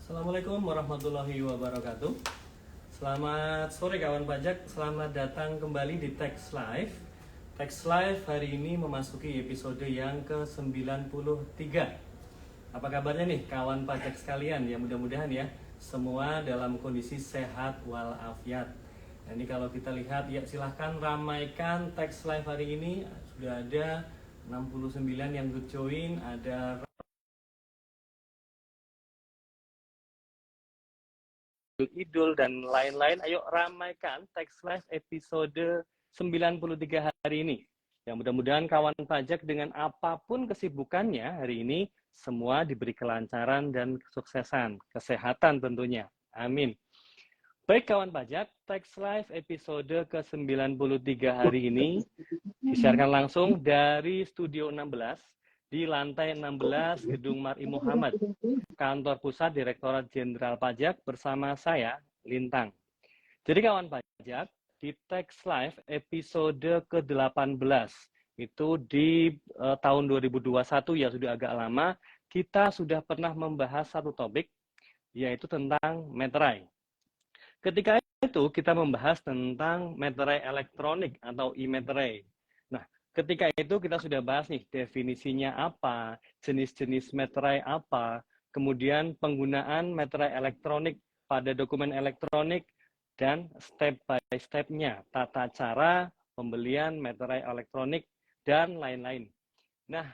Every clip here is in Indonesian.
Assalamualaikum warahmatullahi wabarakatuh. Selamat sore kawan pajak, selamat datang kembali di Tax Live. Tax Live hari ini memasuki episode yang ke-93. Apa kabarnya nih kawan pajak sekalian? Ya mudah-mudahan ya semua dalam kondisi sehat walafiat. Nah, ini kalau kita lihat ya silahkan ramaikan Tax Live hari ini. Sudah ada 69 yang join, ada Idul dan lain-lain. Ayo ramaikan Tax Live episode 93 hari ini. Yang mudah-mudahan kawan pajak dengan apapun kesibukannya hari ini semua diberi kelancaran dan kesuksesan, kesehatan tentunya. Amin. Baik kawan pajak, Tax Live episode ke-93 hari ini disiarkan langsung dari Studio 16 di lantai 16 Gedung Mari Muhammad, Kantor Pusat Direktorat Jenderal Pajak bersama saya, Lintang. Jadi kawan pajak, di Tax Live episode ke-18, itu di tahun 2021 ya sudah agak lama, kita sudah pernah membahas satu topik, yaitu tentang meterai. Ketika itu kita membahas tentang meterai elektronik atau e-meterai. Nah, ketika itu kita sudah bahas nih definisinya apa, jenis-jenis meterai apa, kemudian penggunaan meterai elektronik pada dokumen elektronik, dan step by step-nya, tata cara pembelian meterai elektronik, dan lain-lain. Nah,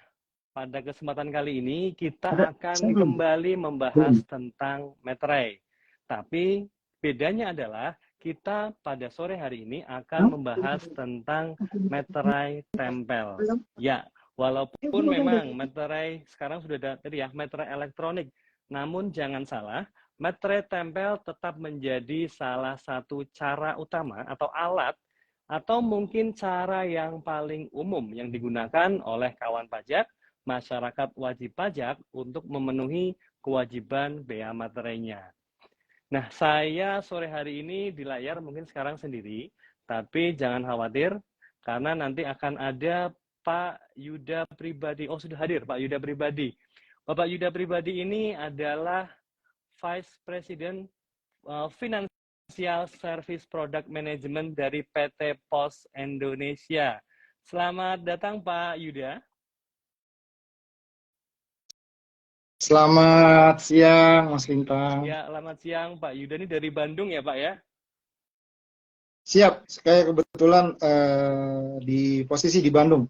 pada kesempatan kali ini kita akan kembali membahas tentang meterai. Tapi bedanya adalah kita pada sore hari ini akan membahas tentang meterai tempel. Ya, walaupun memang meterai sekarang sudah ada tadi ya, meterai elektronik, namun jangan salah, meterai tempel tetap menjadi salah satu cara utama atau alat atau mungkin cara yang paling umum yang digunakan oleh kawan pajak, masyarakat wajib pajak untuk memenuhi kewajiban bea materainya. Nah, saya sore hari ini di layar mungkin sekarang sendiri, tapi jangan khawatir, karena nanti akan ada Pak Yuda Pribadi. Oh, sudah hadir Pak Yuda Pribadi. Bapak Yuda Pribadi ini adalah Vice President Financial Service Product Management dari PT Pos Indonesia. Selamat datang Pak Yuda. Selamat siang, Mas Lintang. Ya, selamat siang Pak Yuda ini dari Bandung ya Pak ya? Siap, saya kebetulan di posisi di Bandung.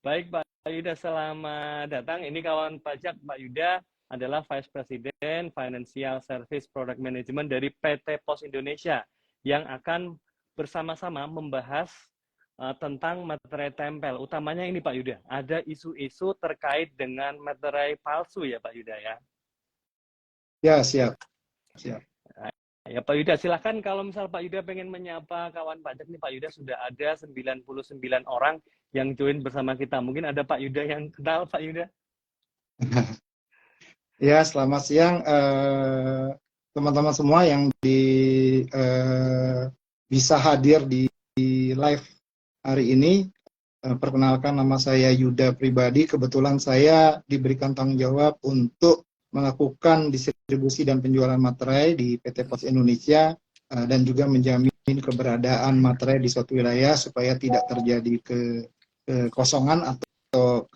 Baik Pak Yuda, selamat datang. Ini kawan pajak Pak Yuda adalah Vice President Financial Service Product Management dari PT Pos Indonesia yang akan bersama-sama membahas tentang materai tempel. Utamanya ini Pak Yuda, ada isu-isu terkait dengan materai palsu ya Pak Yuda ya? Ya, siap. Siap. Ya Pak Yuda, silahkan kalau misal Pak Yuda pengen menyapa kawan pajak nih Pak Yuda sudah ada 99 orang yang join bersama kita. Mungkin ada Pak Yuda yang kenal Pak Yuda? Ya, selamat siang teman-teman semua yang bisa hadir di live hari ini. Perkenalkan, nama saya Yuda Pribadi. Kebetulan saya diberikan tanggung jawab untuk melakukan distribusi dan penjualan materai di PT Pos Indonesia dan juga menjamin keberadaan materai di suatu wilayah supaya tidak terjadi kekosongan atau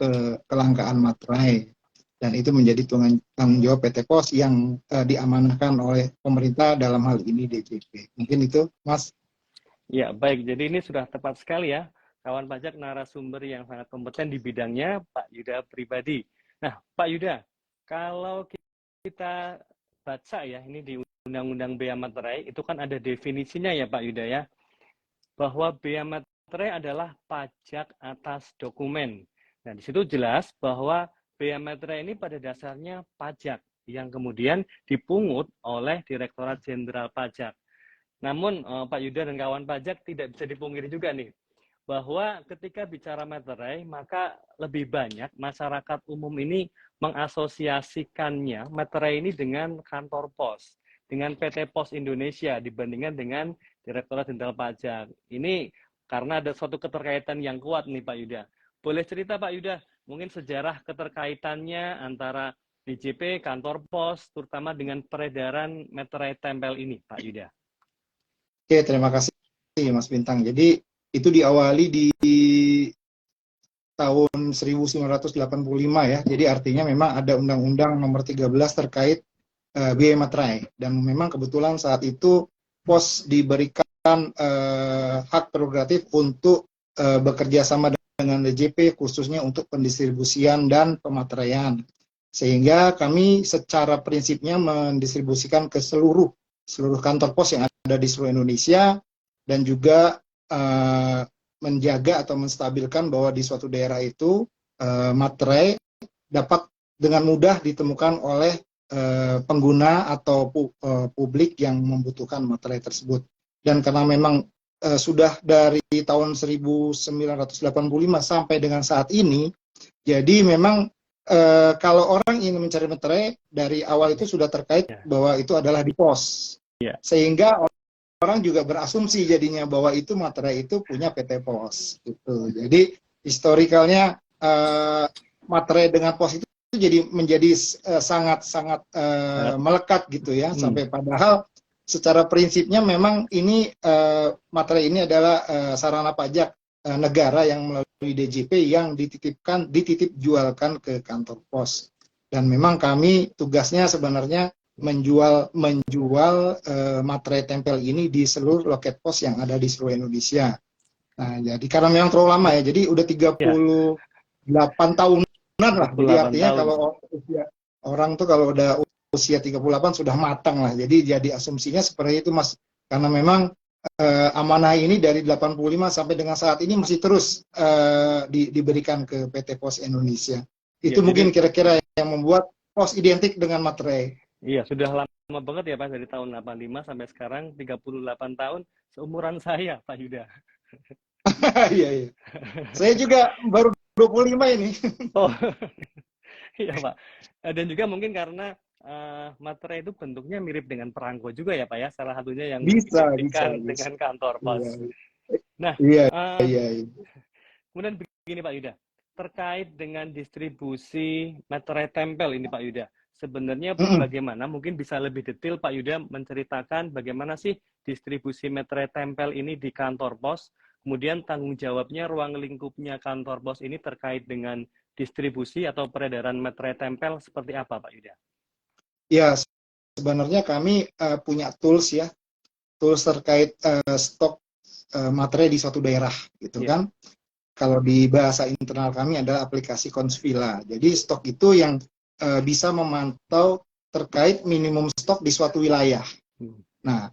kelangkaan materai. Dan itu menjadi tanggung jawab PT Pos yang diamanahkan oleh pemerintah, dalam hal ini DJP. Mungkin itu, Mas. Ya, baik. Jadi ini sudah tepat sekali ya. Kawan pajak narasumber yang sangat kompeten di bidangnya, Pak Yuda Pribadi. Nah, Pak Yuda, kalau kita baca ya, ini di Undang-Undang Bea Materai, itu kan ada definisinya ya Pak Yuda ya, bahwa bea materai adalah pajak atas dokumen. Nah, di situ jelas bahwa bea materai ini pada dasarnya pajak yang kemudian dipungut oleh Direktorat Jenderal Pajak. Namun Pak Yuda dan kawan pajak tidak bisa dipungkiri juga nih, bahwa ketika bicara materai, maka lebih banyak masyarakat umum ini mengasosiasikannya materai ini dengan kantor pos, dengan PT Pos Indonesia dibandingkan dengan Direktorat Jenderal Pajak. Ini karena ada suatu keterkaitan yang kuat nih Pak Yuda. Boleh cerita Pak Yuda, mungkin sejarah keterkaitannya antara DJP, kantor pos, terutama dengan peredaran meterai tempel ini, Pak Yuda? Oke, terima kasih Mas Bintang. Jadi itu diawali di tahun 1985 ya. Jadi artinya memang ada Undang-Undang Nomor 13 terkait biaya materai. Dan memang kebetulan saat itu pos diberikan hak prerogatif untuk bekerja sama dengan DJP khususnya untuk pendistribusian dan pemateraian. Sehingga kami secara prinsipnya mendistribusikan ke seluruh kantor pos yang ada di seluruh Indonesia dan juga menjaga atau menstabilkan bahwa di suatu daerah itu materai dapat dengan mudah ditemukan oleh pengguna atau publik yang membutuhkan materai tersebut. Dan karena memang sudah dari tahun 1985 sampai dengan saat ini, jadi memang kalau orang ingin mencari materai dari awal itu sudah terkait bahwa itu adalah di pos. Sehingga orang juga berasumsi jadinya bahwa itu materai itu punya PT Pos gitu. Jadi historikalnya materai dengan pos itu jadi menjadi sangat melekat gitu ya, sampai padahal secara prinsipnya memang ini materai ini adalah sarana pajak negara yang melalui DJP yang dititip jualkan ke kantor pos. Dan memang kami tugasnya sebenarnya menjual materai tempel ini di seluruh loket pos yang ada di seluruh Indonesia. Nah, jadi karena memang terlalu lama ya, jadi udah 38 tahunan lah. Jadi artinya kalau orang tuh kalau udah usia 38 sudah matang lah. Jadi asumsinya seperti itu Mas. Karena memang amanah ini dari 85 sampai dengan saat ini masih terus diberikan ke PT Pos Indonesia. Itu mungkin kira-kira yang membuat pos identik dengan materai. Iya, sudah lama banget ya Pak, dari tahun 85 sampai sekarang 38 tahun, seumuran saya Pak Yuda. Iya. Saya juga baru 25 ini. Oh, iya Pak. Dan juga mungkin karena materai itu bentuknya mirip dengan perangko juga ya Pak ya, salah satunya yang bisa. dengan kantor pos. Nah, iya. Kemudian begini Pak Yuda, terkait dengan distribusi materai tempel ini Pak Yuda, sebenarnya bagaimana, mungkin bisa lebih detail Pak Yuda menceritakan bagaimana sih distribusi materai tempel ini di kantor pos, kemudian tanggung jawabnya, ruang lingkupnya kantor pos ini terkait dengan distribusi atau peredaran materai tempel seperti apa Pak Yuda? Ya, sebenarnya kami punya tools ya, tools terkait stok materai di suatu daerah gitu kan. Kalau di bahasa internal kami adalah aplikasi Consvilla. Jadi stok itu yang bisa memantau terkait minimum stok di suatu wilayah. Nah,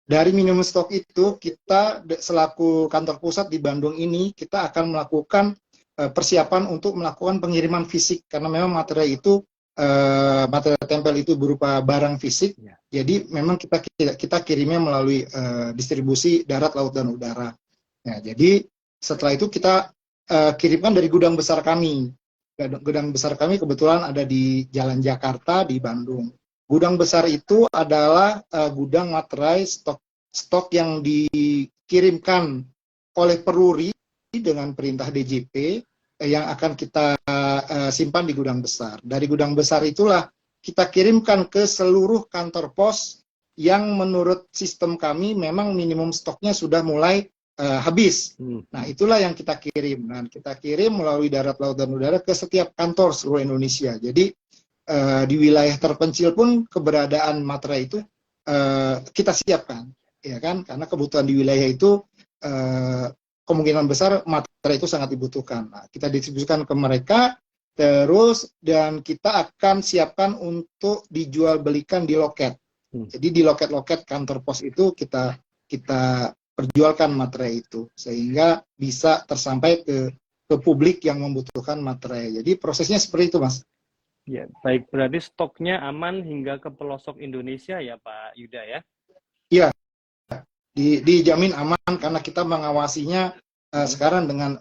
dari minimum stok itu kita selaku kantor pusat di Bandung ini kita akan melakukan persiapan untuk melakukan pengiriman fisik karena memang materai itu materai tempel itu berupa barang fisik. Jadi memang kita kirimnya melalui distribusi darat, laut, dan udara. Nah, jadi setelah itu kita kirimkan dari gudang besar kami. Gudang besar kami kebetulan ada di Jalan Jakarta di Bandung. Gudang besar itu adalah gudang materai stok yang dikirimkan oleh Peruri dengan perintah DJP yang akan kita simpan di gudang besar. Dari gudang besar itulah kita kirimkan ke seluruh kantor pos yang menurut sistem kami memang minimum stoknya sudah mulai habis. Nah, itulah yang kita kirim. Nah, kita kirim melalui darat, laut, dan udara ke setiap kantor seluruh Indonesia. Jadi di wilayah terpencil pun keberadaan materai itu kita siapkan, ya kan? Karena kebutuhan di wilayah itu kemungkinan besar materai itu sangat dibutuhkan. Nah, kita distribusikan ke mereka terus dan kita akan siapkan untuk dijual belikan di loket. Jadi di loket-loket kantor pos itu kita perjualkan materai itu sehingga bisa tersampai ke publik yang membutuhkan materai. Jadi prosesnya seperti itu, Mas. Ya, baik, berarti stoknya aman hingga ke pelosok Indonesia ya Pak Yuda ya? Iya, dijamin aman karena kita mengawasinya sekarang dengan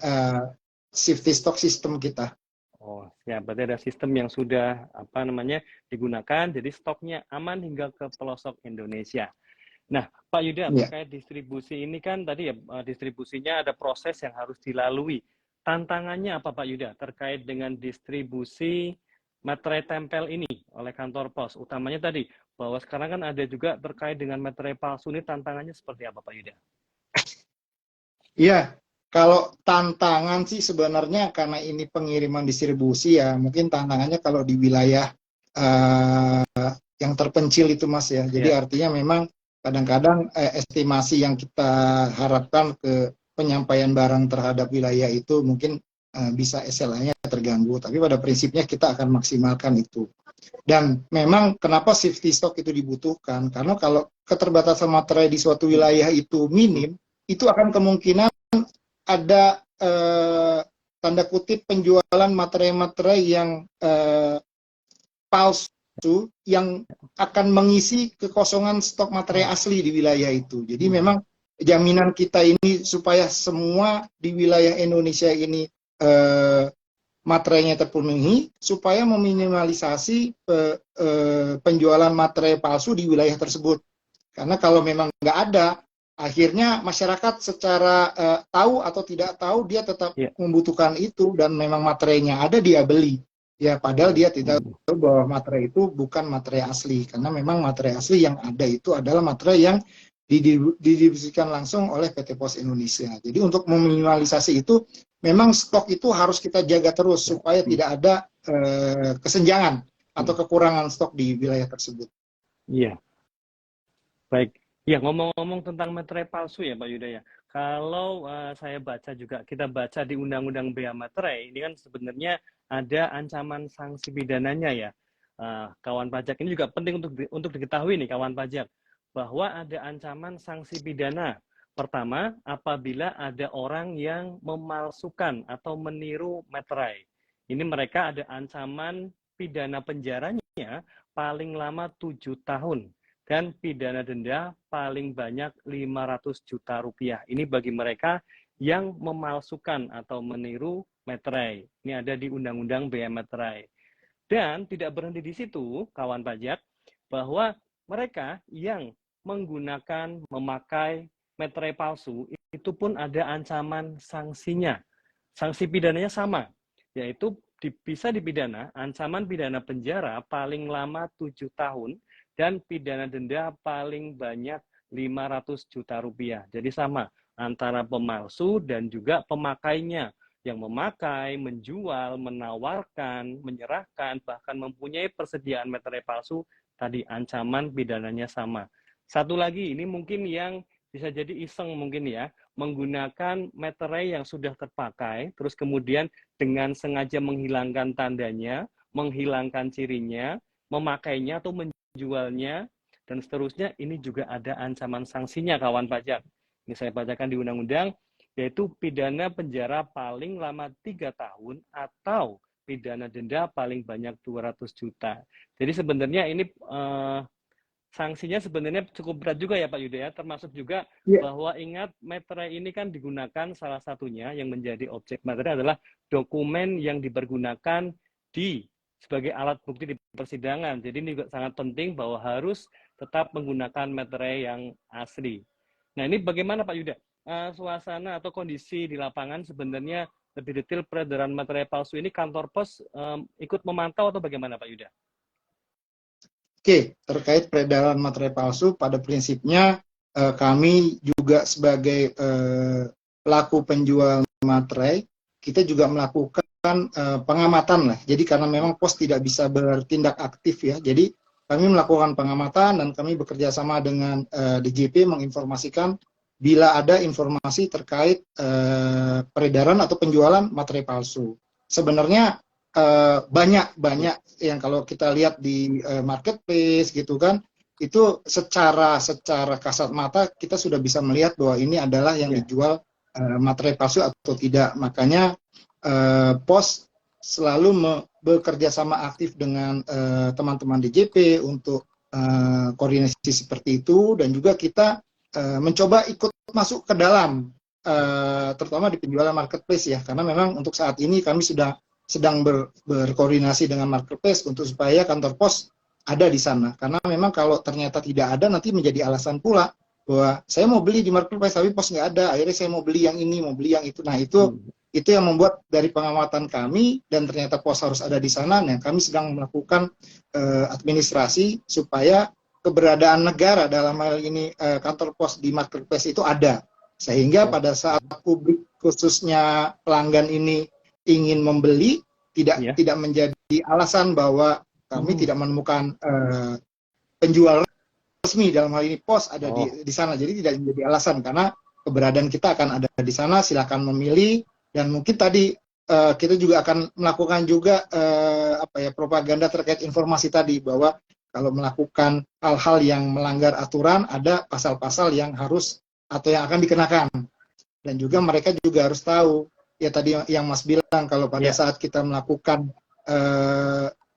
safety stock system kita. Oh, ya, berarti ada sistem yang sudah digunakan, jadi stoknya aman hingga ke pelosok Indonesia. Nah, Pak Yuda, terkait distribusi ini kan tadi ya, distribusinya ada proses yang harus dilalui. Tantangannya apa Pak Yuda terkait dengan distribusi materai tempel ini oleh kantor pos? Utamanya tadi, bahwa sekarang kan ada juga terkait dengan materai palsu ini tantangannya seperti apa Pak Yuda? Iya, kalau tantangan sih sebenarnya karena ini pengiriman distribusi ya, mungkin tantangannya kalau di wilayah yang terpencil itu Mas ya. Jadi artinya memang kadang-kadang estimasi yang kita harapkan ke penyampaian barang terhadap wilayah itu mungkin bisa SLA-nya terganggu. Tapi pada prinsipnya kita akan maksimalkan itu. Dan memang kenapa safety stock itu dibutuhkan? Karena kalau keterbatasan materai di suatu wilayah itu minim, itu akan kemungkinan ada tanda kutip penjualan materai-materai yang palsu yang akan mengisi kekosongan stok materai asli di wilayah itu. Jadi memang jaminan kita ini supaya semua di wilayah Indonesia ini materainya terpenuhi, supaya meminimalisasi penjualan materai palsu di wilayah tersebut. Karena kalau memang nggak ada, akhirnya masyarakat secara tahu atau tidak tahu dia tetap membutuhkan itu dan memang materainya ada dia beli. Ya padahal dia tidak tahu bahwa materai itu bukan materai asli, karena memang materai asli yang ada itu adalah materai yang didistribusikan langsung oleh PT Pos Indonesia. Jadi untuk meminimalisasi itu, memang stok itu harus kita jaga terus supaya tidak ada kesenjangan atau kekurangan stok di wilayah tersebut. Iya. Baik. Ya, ngomong-ngomong tentang materai palsu ya Pak Yuda ya. Kalau saya baca juga, kita baca di Undang-Undang Bea Materai, ini kan sebenarnya ada ancaman sanksi pidananya ya. Kawan pajak ini juga penting untuk diketahui nih kawan pajak, bahwa ada ancaman sanksi pidana. Pertama, apabila ada orang yang memalsukan atau meniru materai. Ini mereka ada ancaman pidana penjaranya paling lama 7 tahun. Dan pidana denda paling banyak 500 juta rupiah. Ini bagi mereka yang memalsukan atau meniru materai. Ini ada di Undang-Undang Bea Materai. Dan tidak berhenti di situ, kawan pajak, bahwa mereka yang menggunakan, memakai materai palsu, itu pun ada ancaman sanksinya. Sanksi pidananya sama, yaitu bisa dipidana, ancaman pidana penjara paling lama 7 tahun, dan pidana denda paling banyak 500 juta rupiah. Jadi sama antara pemalsu dan juga pemakainya. Yang memakai, menjual, menawarkan, menyerahkan, bahkan mempunyai persediaan materai palsu, tadi ancaman pidananya sama. Satu lagi, ini mungkin yang bisa jadi iseng mungkin ya, menggunakan materai yang sudah terpakai, terus kemudian dengan sengaja menghilangkan tandanya, menghilangkan cirinya, memakainya atau jualnya, dan seterusnya, ini juga ada ancaman sanksinya kawan pajak. Ini saya bacakan di undang-undang, yaitu pidana penjara paling lama 3 tahun atau pidana denda paling banyak 200 juta. Jadi sebenarnya ini sanksinya sebenarnya cukup berat juga ya Pak Yuda ya, termasuk juga bahwa ingat materai ini kan digunakan salah satunya yang menjadi objek materai adalah dokumen yang dipergunakan sebagai alat bukti di persidangan. Jadi ini juga sangat penting bahwa harus tetap menggunakan materai yang asli. Nah ini bagaimana Pak Yuda? Suasana atau kondisi di lapangan sebenarnya lebih detail peredaran materai palsu ini kantor pos ikut memantau atau bagaimana Pak Yuda? Oke, terkait peredaran materai palsu, pada prinsipnya kami juga sebagai pelaku penjual materai, kita juga melakukan pengamatan lah. Jadi karena memang pos tidak bisa bertindak aktif ya, jadi kami melakukan pengamatan dan kami bekerja sama dengan DJP menginformasikan bila ada informasi terkait peredaran atau penjualan materai palsu. Sebenarnya banyak yang kalau kita lihat di marketplace gitu kan, itu secara kasat mata kita sudah bisa melihat bahwa ini adalah yang dijual materai palsu atau tidak. Makanya pos selalu bekerja sama aktif dengan teman-teman DJP untuk koordinasi seperti itu, dan juga kita mencoba ikut masuk ke dalam terutama di penjualan marketplace ya, karena memang untuk saat ini kami sedang berkoordinasi dengan marketplace untuk supaya kantor pos ada di sana. Karena memang kalau ternyata tidak ada, nanti menjadi alasan pula bahwa saya mau beli di marketplace tapi pos nggak ada, akhirnya saya mau beli yang ini, mau beli yang itu. Nah itu Itu yang membuat dari pengamatan kami, dan ternyata pos harus ada di sana, nah kami sedang melakukan administrasi supaya keberadaan negara dalam hal ini kantor pos di marketplace itu ada. Sehingga pada saat publik khususnya pelanggan ini ingin membeli, tidak menjadi alasan bahwa kami tidak menemukan penjual resmi dalam hal ini pos ada di sana. Jadi tidak menjadi alasan, karena keberadaan kita akan ada di sana, silakan memilih. Dan mungkin tadi kita juga akan melakukan juga propaganda terkait informasi tadi, bahwa kalau melakukan hal-hal yang melanggar aturan ada pasal-pasal yang harus atau yang akan dikenakan. Dan juga mereka juga harus tahu, ya tadi yang Mas bilang, kalau pada saat kita melakukan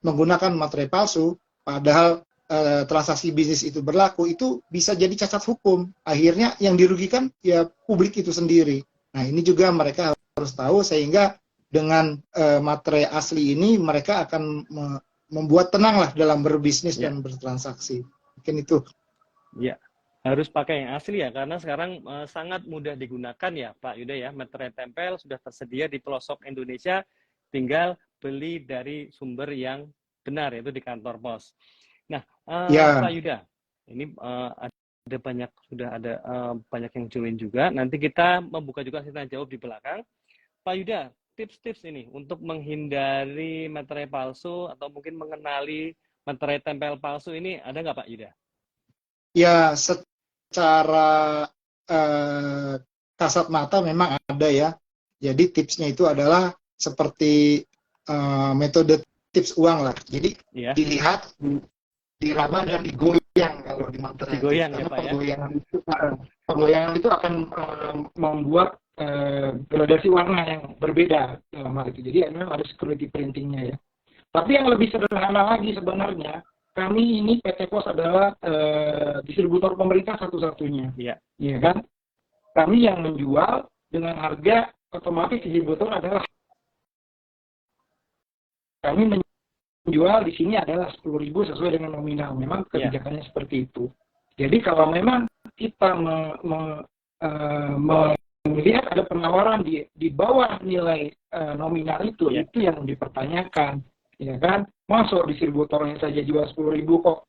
menggunakan materai palsu, padahal transaksi bisnis itu berlaku, itu bisa jadi cacat hukum. Akhirnya yang dirugikan ya publik itu sendiri. Nah, ini juga mereka harus tahu, sehingga dengan materai asli ini mereka akan membuat tenang lah dalam berbisnis dan bertransaksi. Mungkin itu. Ya, harus pakai yang asli ya, karena sekarang sangat mudah digunakan ya Pak Yuda ya. Materai tempel sudah tersedia di pelosok Indonesia, tinggal beli dari sumber yang benar, yaitu di kantor pos. Nah, Pak Yuda, ini sudah ada banyak yang join juga. Nanti kita membuka juga tanya jawab di belakang. Pak Yuda, tips-tips ini untuk menghindari materai palsu atau mungkin mengenali materai tempel palsu ini ada nggak Pak Yuda? Ya, secara kasat mata memang ada ya. Jadi tipsnya itu adalah seperti metode tips uang lah. Jadi dilihat, diraba dan digoyang kalau di materai. Digoyang ya Pak ya. Penggoyangan itu akan membuat gradasi warna yang berbeda dalam hal itu. Jadi memang ada security printingnya ya. Tapi yang lebih sederhana lagi sebenarnya, kami ini PT Pos adalah distributor pemerintah satu-satunya. Iya kan? Kami yang menjual dengan harga, otomatis distributor adalah kami menjual di sini adalah 10.000 sesuai dengan nominal. Memang kebijakannya seperti itu. Jadi kalau memang kita melihat ada penawaran di bawah nilai nominal itu yang dipertanyakan, ya kan? Masuk distributornya saja jual 10.000 kok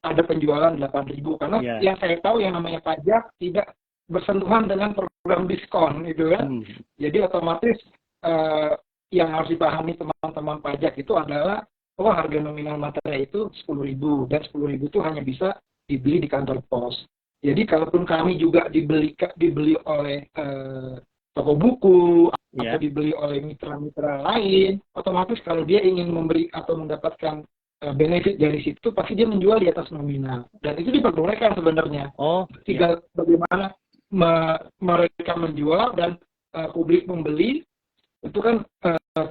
ada penjualan 8.000, karena yang saya tahu yang namanya pajak tidak bersentuhan dengan program diskon, gitu kan? Jadi otomatis yang harus dipahami teman-teman pajak itu adalah harga nominal materai itu 10.000, dan 10.000 itu hanya bisa dibeli di kantor pos. Jadi kalaupun kami juga dibeli oleh toko buku atau dibeli oleh mitra-mitra lain, otomatis kalau dia ingin memberi atau mendapatkan benefit dari situ, pasti dia menjual di atas nominal. Dan itu diperbolehkan sebenarnya. Tinggal bagaimana mereka menjual dan publik membeli, itu kan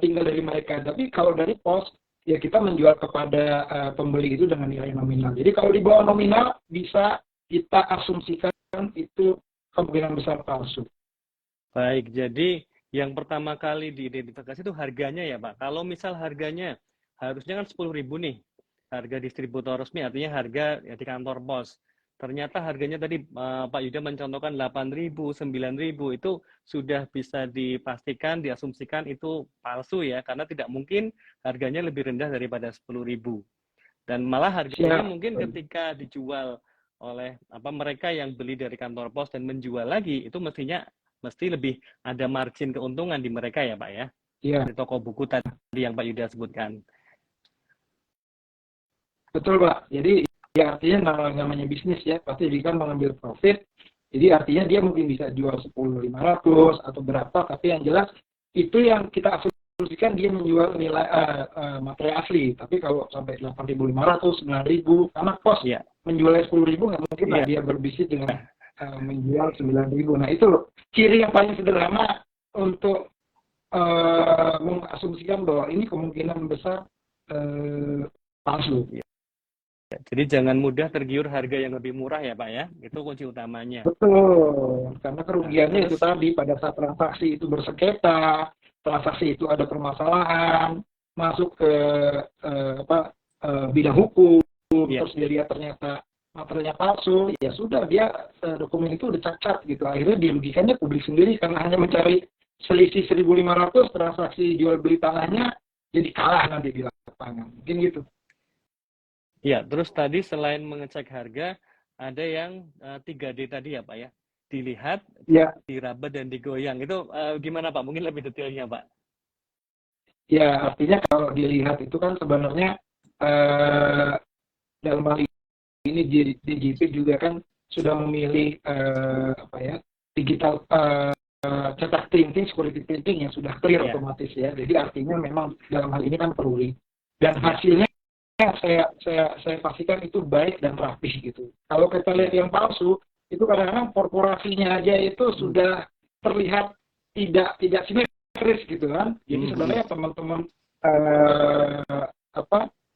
tinggal dari mereka. Tapi kalau dari pos, ya kita menjual kepada pembeli itu dengan nilai nominal. Jadi kalau di bawah nominal bisa kita asumsikan itu kemungkinan besar palsu. Baik, jadi yang pertama kali diidentifikasi itu harganya ya Pak. Kalau misal harganya harusnya kan 10.000 nih, harga distributor resmi, artinya harga di kantor pos. Ternyata harganya tadi Pak Yuda mencontohkan 8.000, 9.000, itu sudah bisa dipastikan, diasumsikan itu palsu ya, karena tidak mungkin harganya lebih rendah daripada 10.000. Dan malah harganya mungkin ketika dijual oleh mereka yang beli dari kantor pos dan menjual lagi, itu mesti lebih ada margin keuntungan di mereka ya Pak ya? Iya. Di toko buku tadi yang Pak Yuda sebutkan. Betul Pak. Jadi ya artinya namanya bisnis ya, pasti dia kan mengambil profit. Jadi artinya dia mungkin bisa jual 10.500 atau berapa, tapi yang jelas itu yang kita asumsikan dia menjual nilai materai asli. Tapi kalau sampai 8.500, 9.000, karena pos menjualnya 10.000 nggak mungkin lah dia berbisnis dengan menjual 9.000. Nah itu loh ciri yang paling sederhana untuk mengasumsikan bahwa ini kemungkinan besar palsu. Jadi jangan mudah tergiur harga yang lebih murah ya Pak ya, itu kunci utamanya. Betul, karena kerugiannya itu tadi pada saat transaksi itu bersengketa, transaksi itu ada permasalahan, masuk ke bidang hukum, terus dia ternyata materinya palsu, ya sudah dia dokumen itu udah cacat gitu, akhirnya dirugikannya publik sendiri karena hanya mencari selisih 1.500 transaksi jual beli tanahnya jadi kalah nanti di lapangan. Mungkin gitu. Ya, terus tadi selain mengecek harga, ada yang 3D tadi ya Pak ya? Dilihat, Ya, diraba, dan digoyang. Itu gimana Pak? Mungkin lebih detailnya Pak. ya artinya kalau dilihat itu kan sebenarnya dalam hal ini DJP juga kan sudah memilih digital cetak printing, security printing yang sudah clear otomatis ya. Jadi artinya memang dalam hal ini kan perlu dan hasilnya saya pastikan itu baik dan rapih gitu. Kalau kita lihat yang palsu itu kadang-kadang korporasinya aja itu sudah terlihat tidak simetris gitu kan. Jadi sebenarnya teman-teman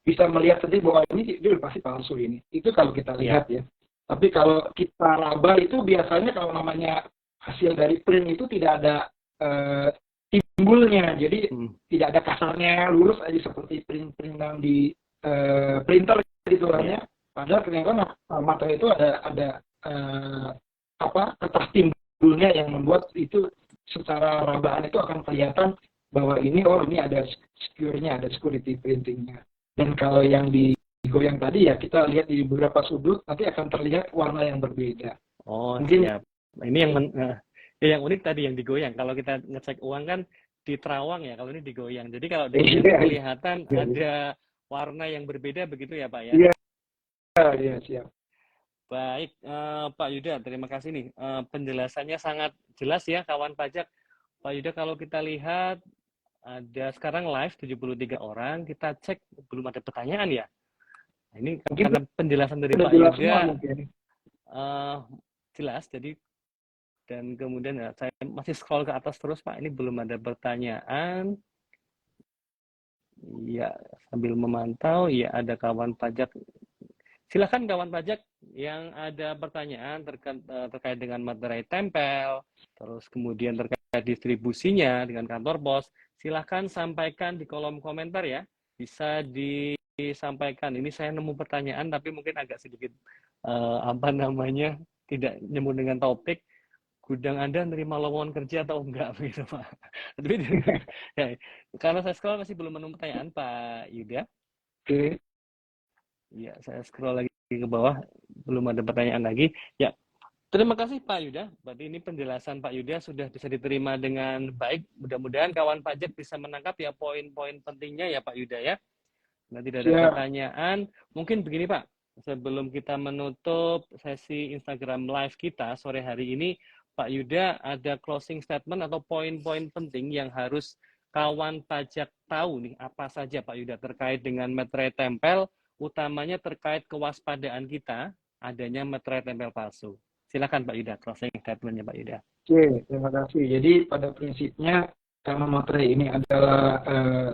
bisa melihat sendiri bahwa ini dia pasti palsu ini. Itu kalau kita lihat ya. Tapi kalau kita raba itu biasanya kalau namanya hasil dari print itu tidak ada timbulnya. Jadi tidak ada kasarnya, lurus aja seperti printan di printer gitu kan ya. Padahal ternyata materi itu ada kertas timbulnya yang membuat itu secara rabaan itu akan kelihatan bahwa ini ada secure-nya, ada security printing-nya. Dan kalau yang digoyang tadi ya kita lihat di beberapa sudut nanti akan terlihat warna yang berbeda. Mungkin siap. Ini yang unik tadi yang digoyang. Kalau kita ngecek uang kan di terawang ya, kalau ini digoyang. Jadi kalau digoyang kelihatan ada warna yang berbeda begitu ya Pak ya? Iya siap. Baik, Pak Yuda, terima kasih nih. Penjelasannya sangat jelas ya kawan pajak. Pak Yuda, kalau kita lihat ada sekarang live 73 orang, kita cek belum ada pertanyaan ya. Nah, ini karena penjelasan dari Pak Yuda jelas, jadi dan kemudian ya, saya masih scroll ke atas terus Pak, ini belum ada pertanyaan. Ya, sambil memantau, ya ada kawan pajak. Silakan kawan pajak yang ada pertanyaan terkait dengan materai tempel, terus kemudian terkait distribusinya dengan kantor pos, silakan sampaikan di kolom komentar ya. Bisa disampaikan. Ini saya nemu pertanyaan tapi mungkin agak sedikit tidak nyambung dengan topik. Gudang Anda nerima lowongan kerja atau enggak begitu Pak? Tapi ya, karena saya scroll masih belum menemu pertanyaan Pak Yuda. Oke. Ya, saya scroll lagi ke bawah, belum ada pertanyaan lagi. Ya, terima kasih Pak Yuda. Berarti ini penjelasan Pak Yuda sudah bisa diterima dengan baik. Mudah-mudahan kawan pajak bisa menangkap ya poin-poin pentingnya ya Pak Yuda ya. Nah, tidak ada pertanyaan. Mungkin begini Pak, sebelum kita menutup sesi Instagram Live kita sore hari ini, Pak Yuda ada closing statement atau poin-poin penting yang harus kawan pajak tahu nih apa saja Pak Yuda terkait dengan materai tempel, utamanya terkait kewaspadaan kita adanya materai tempel palsu. Silakan Pak Yuda, closing statement-nya Pak Yuda. Oke, terima kasih. Jadi pada prinsipnya karena materai ini adalah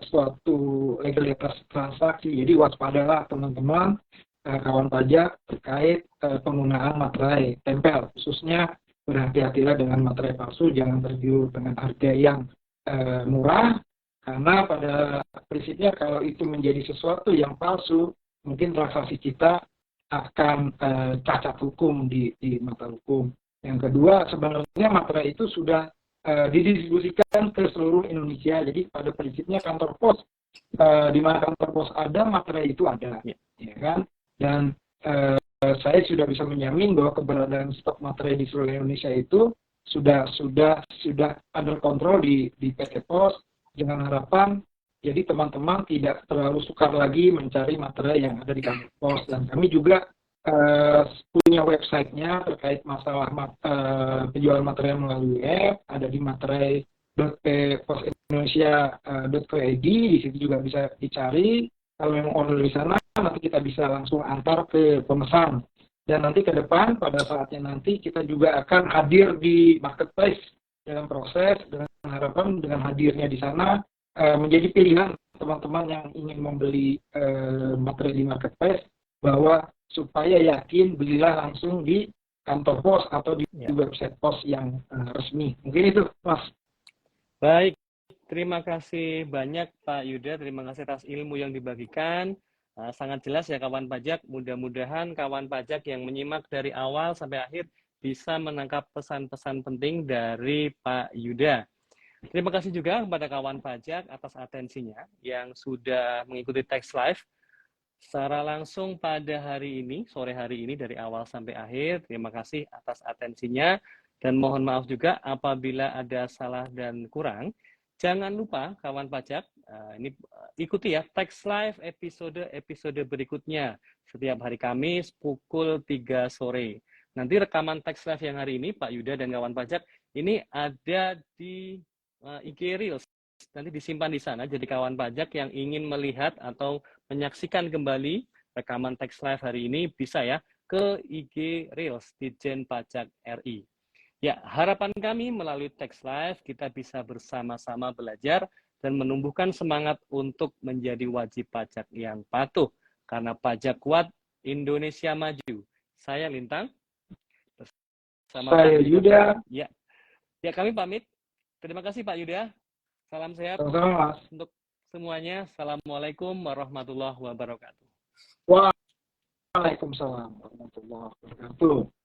suatu legalitas transaksi, jadi waspadalah teman-teman kawan pajak terkait penggunaan materai tempel, khususnya berhati-hatilah dengan materai palsu, jangan tergiur dengan harga yang murah, karena pada prinsipnya kalau itu menjadi sesuatu yang palsu, mungkin transaksi kita akan cacat hukum di mata hukum. Yang kedua, sebenarnya materai itu sudah didistribusikan ke seluruh Indonesia. Jadi pada prinsipnya kantor pos, di mana kantor pos ada, materai itu ada, ya kan? Dan saya sudah bisa menjamin bahwa keberadaan stok materai di seluruh Indonesia itu sudah under kontrol di PT Pos, dengan harapan jadi teman-teman tidak terlalu sukar lagi mencari materai yang ada di kantor pos. Dan kami juga punya websitenya terkait masalah penjualan materai melalui web, ada di materai.posindonesia.co.id, di situ juga bisa dicari. Kalau memang order di sana, nanti kita bisa langsung antar ke pemesan. Dan nanti ke depan, pada saatnya nanti kita juga akan hadir di marketplace dalam proses, dengan harapan dengan hadirnya di sana menjadi pilihan teman-teman yang ingin membeli materai di marketplace, bahwa supaya yakin belilah langsung di kantor pos atau di website pos yang resmi. Mungkin itu, Mas. Baik. Terima kasih banyak Pak Yuda, terima kasih atas ilmu yang dibagikan. Sangat jelas ya kawan pajak, mudah-mudahan kawan pajak yang menyimak dari awal sampai akhir bisa menangkap pesan-pesan penting dari Pak Yuda. Terima kasih juga kepada kawan pajak atas atensinya yang sudah mengikuti Tax Live secara langsung pada hari ini, sore hari ini dari awal sampai akhir. Terima kasih atas atensinya dan mohon maaf juga apabila ada salah dan kurang. Jangan lupa kawan pajak, ikuti ya Tax Live episode berikutnya setiap hari Kamis pukul 3 sore. Nanti rekaman Tax Live yang hari ini Pak Yuda dan kawan pajak ini ada di IG Reels, nanti disimpan di sana. Jadi kawan pajak yang ingin melihat atau menyaksikan kembali rekaman Tax Live hari ini bisa ya ke IG Reels Ditjen Pajak RI. Ya, harapan kami melalui Tax Live kita bisa bersama-sama belajar dan menumbuhkan semangat untuk menjadi wajib pajak yang patuh. Karena pajak kuat, Indonesia maju. Saya Lintang. Saya Yuda. Ya, kami pamit. Terima kasih Pak Yuda. Salam sehat Sama-sama, Mas. untuk semuanya. Assalamualaikum warahmatullahi wabarakatuh. Waalaikumsalam warahmatullahi wabarakatuh.